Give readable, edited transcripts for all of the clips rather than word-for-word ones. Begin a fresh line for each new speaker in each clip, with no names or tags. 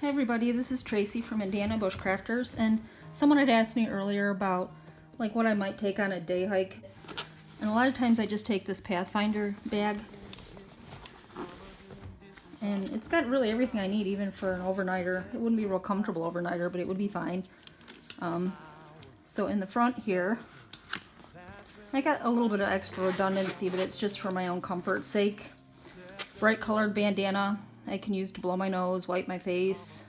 Hi everybody, this is Tracy from Indiana Bushcrafters, and someone had asked me earlier about like what I might take on a day hike. And a lot of times I just take this Pathfinder bag, and it's got really everything I need, even for an overnighter. It wouldn't be real comfortable overnighter, but it would be fine. So in the front here, I got a little bit of extra redundancy, but it's just for my own comfort's sake. Bright colored bandana I can use to blow my nose, wipe my face,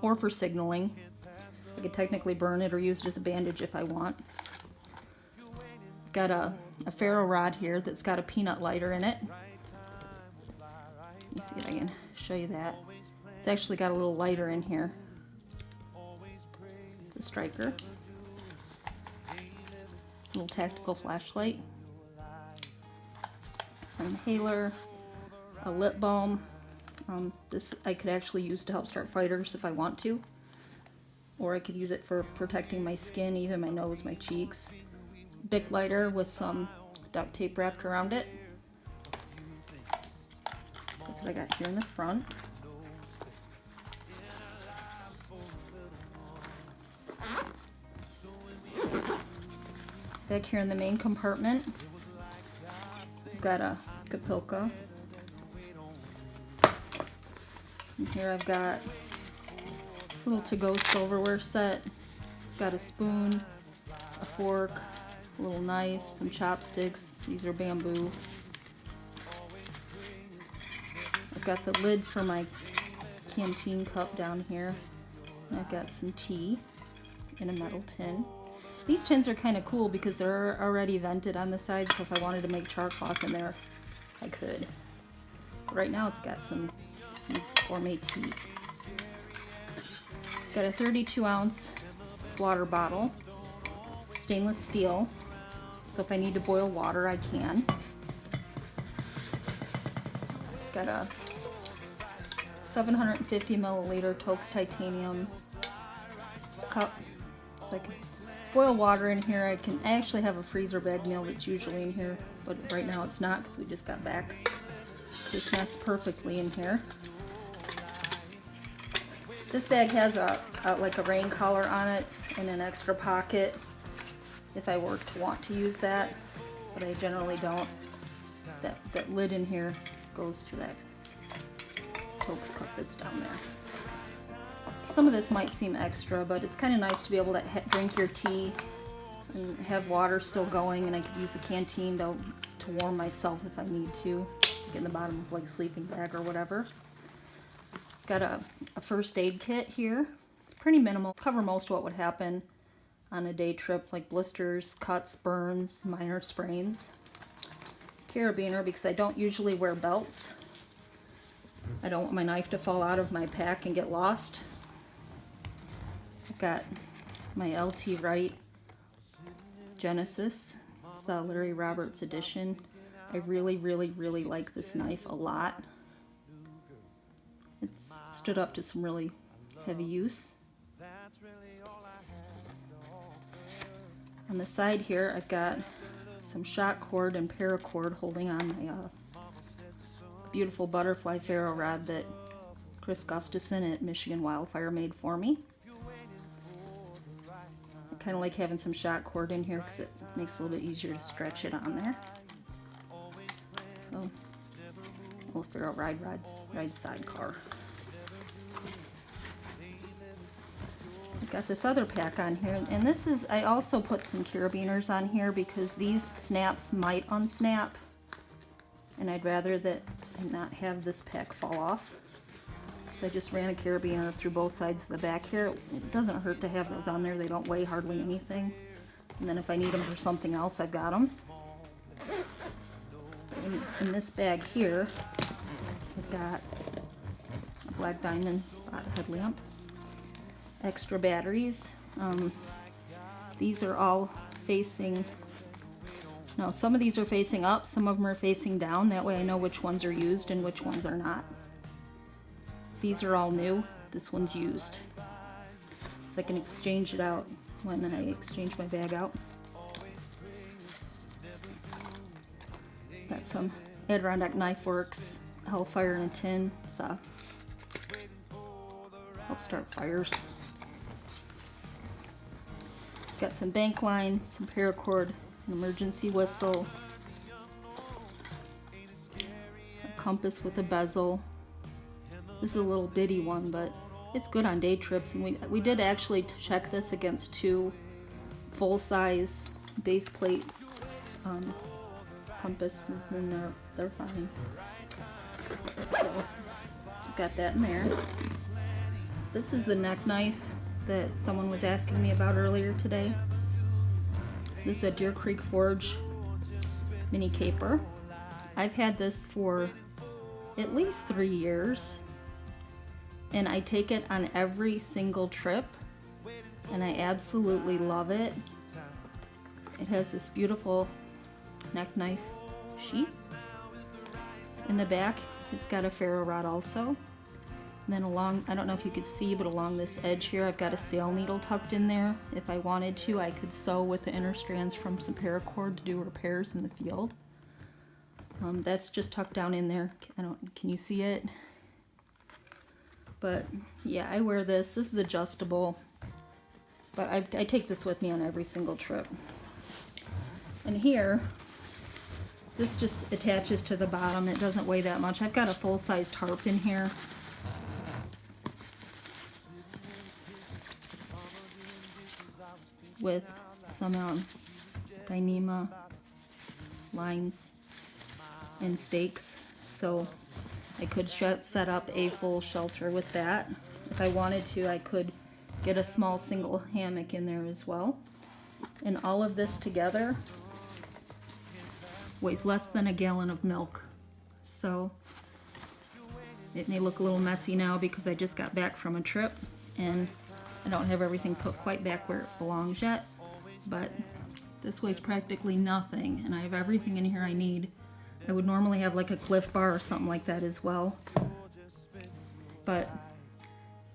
or for signaling. I could technically burn it or use it as a bandage if I want. Got a ferro rod here that's got a peanut lighter in it. Let me see if I can show you that. It's actually got a little lighter in here. The striker. Little tactical flashlight. An inhaler. A lip balm. This I could actually use to help start fires if I want to. Or I could use it for protecting my skin, even my nose, my cheeks. Bic lighter with some duct tape wrapped around it. That's what I got here in the front. Back here in the main compartment, I've got a kapilka. And here I've got this little to-go silverware set. It's got a spoon, a fork, a little knife, some chopsticks. These are bamboo. I've got the lid for my canteen cup down here. And I've got some tea in a metal tin. These tins are kind of cool because they're already vented on the side, so if I wanted to make char cloth in there, I could. But right now it's got some gourmet tea. Got a 32-ounce water bottle, stainless steel, so if I need to boil water, I can. Got a 750 milliliter Tokes titanium cup, so I can boil water in here. I actually have a freezer bag meal that's usually in here, but right now it's not because we just got back. This nests perfectly in here. This bag has like a rain collar on it and an extra pocket if I were to want to use that, but I generally don't. That lid in here goes to that Tokes cup that's down there. Some of this might seem extra, but it's kind of nice to be able to drink your tea and have water still going, and I could use the canteen to warm myself if I need to. Stick it in the bottom of like a sleeping bag or whatever. Got a first aid kit here. It's pretty minimal. Cover most of what would happen on a day trip, like blisters, cuts, burns, minor sprains. Carabiner, because I don't usually wear belts. I don't want my knife to fall out of my pack and get lost. I've got my LT Wright Genesis. It's the Larry Roberts edition. I really, really, really like this knife a lot. It's stood up to some really heavy use. On the side here, I've got some shot cord and paracord holding on my beautiful butterfly ferro rod that Chris Gustafson at Michigan Wildfire made for me. I kind of like having some shot cord in here because it makes it a little bit easier to stretch it on there. So, little ferro ride sidecar. I've got this other pack on here, and this is, I also put some carabiners on here because these snaps might unsnap, and I'd rather that I not have this pack fall off. So I just ran a carabiner through both sides of the back here. It doesn't hurt to have those on there. They don't weigh hardly anything. And then if I need them for something else, I've got them. In this bag here, I've got a black diamond spot headlamp, extra batteries. These are all facing, no, some of these are facing up, some of them are facing down. That way I know which ones are used and which ones are not. These are all new. This one's used. So I can exchange it out when I exchange my bag out. Got some Adirondack Knife Works Hellfire in a tin. It's help start fires. Got some bank line, some paracord, an emergency whistle, a compass with a bezel. This is a little bitty one, but it's good on day trips. And we did actually check this against 2 full-size base plate compasses, and they're fine. So got that in there. This is the neck knife that someone was asking me about earlier today. This is a Deer Creek Forge mini caper. I've had this for at least 3 years, and I take it on every single trip, and I absolutely love it. It has this beautiful neck knife sheath. In the back, it's got a ferro rod also. And then along, I don't know if you could see, but along this edge here, I've got a sail needle tucked in there. If I wanted to, I could sew with the inner strands from some paracord to do repairs in the field. That's just tucked down in there. Can you see it? But yeah, I wear this. This is adjustable, but I take this with me on every single trip. And here, this just attaches to the bottom. It doesn't weigh that much. I've got a full-size tarp in here. With some Dyneema lines and stakes, so I could set up a full shelter with that. If I wanted to, I could get a small single hammock in there as well. And all of this together weighs less than a gallon of milk. So it may look a little messy now because I just got back from a trip and I don't have everything put quite back where it belongs yet, but this weighs practically nothing, and I have everything in here I need. I would normally have like a Cliff Bar or something like that as well, but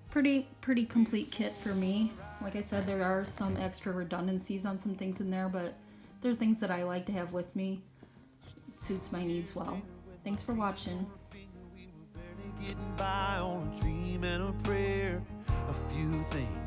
pretty complete kit for me. Like I said, there are some extra redundancies on some things in there, but they're things that I like to have with me. It suits my needs well. Thanks for watching.
Getting by on a dream and a prayer, a few things